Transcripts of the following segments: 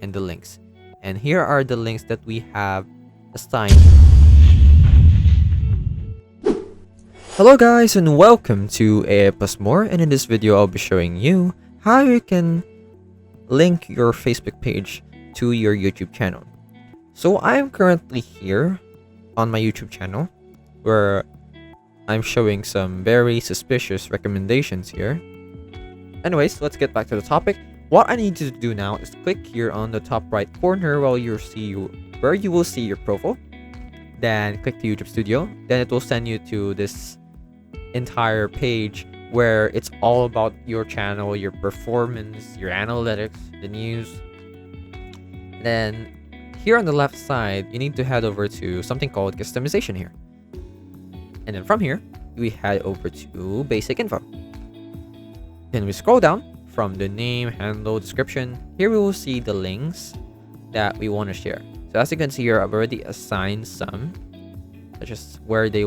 and the links. And here are the links that we have assigned. Hello guys, and welcome to AI Plus More, and in this video I'll be showing you how you can link your Facebook page to your YouTube channel. So I'm currently here on my YouTube channel where I'm showing some very suspicious recommendations here. Anyways, let's get back to the topic. What I need you to do now is click here on the top right corner where you will see your profile. Then click the YouTube Studio. Then it will send you to this entire page where it's all about your channel, your performance, your analytics, the news. Then here on the left side, you need to head over to something called customization here. And then from here, we head over to basic info. Then we scroll down from the name, handle, description. Here we will see the links that we want to share. So as you can see here, I've already assigned some, such as where they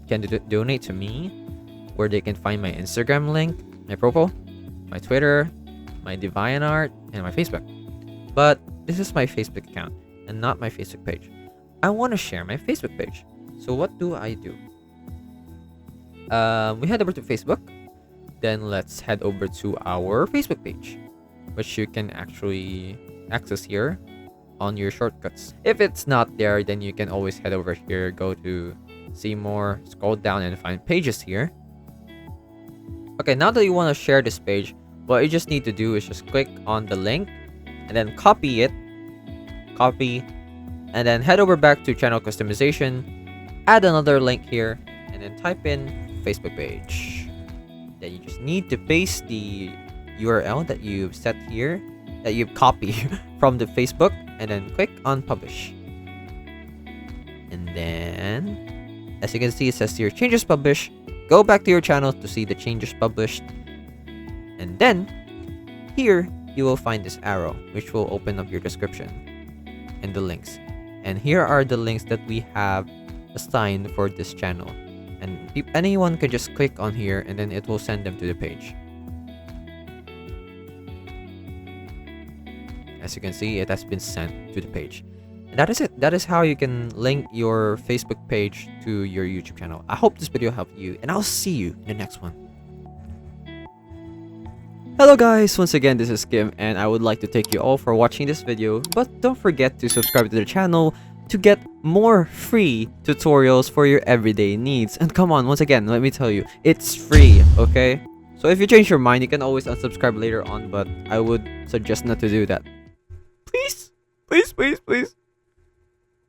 can donate to me, where they can find my Instagram link, my profile, my Twitter, my DeviantArt, and my Facebook. But this is my Facebook account and not my Facebook page. I want to share my Facebook page. So what do I do? We head over to Facebook. Then let's head over to our Facebook page, which you can actually access here on your shortcuts. If it's not there, then you can always head over here, go to see more, scroll down and find pages here. Okay, now that you want to share this page, what you just need to do is just click on the link and then copy, and then head over back to channel customization, add another link here, and then type in Facebook page. Then you just need to paste the URL that you've set here, that you've copied from the Facebook, and then click on publish. And then, as you can see, it says here changes published. Go back to your channel to see the changes published. And then, here, you will find this arrow, which will open up your description and the links. And here are the links that we have assigned for this channel. And anyone can just click on here and then it will send them to the page. As you can see, it has been sent to the page. And that is it. That is how you can link your Facebook page to your YouTube channel. I hope this video helped you, and I'll see you in the next one. Hello guys, once again this is Kim, and I would like to thank you all for watching this video, but don't forget to subscribe to the channel to get more free tutorials for your everyday needs. And come on, once again, let me tell you, it's free, okay? So if you change your mind, you can always unsubscribe later on, but I would suggest not to do that. Please, please, please, please.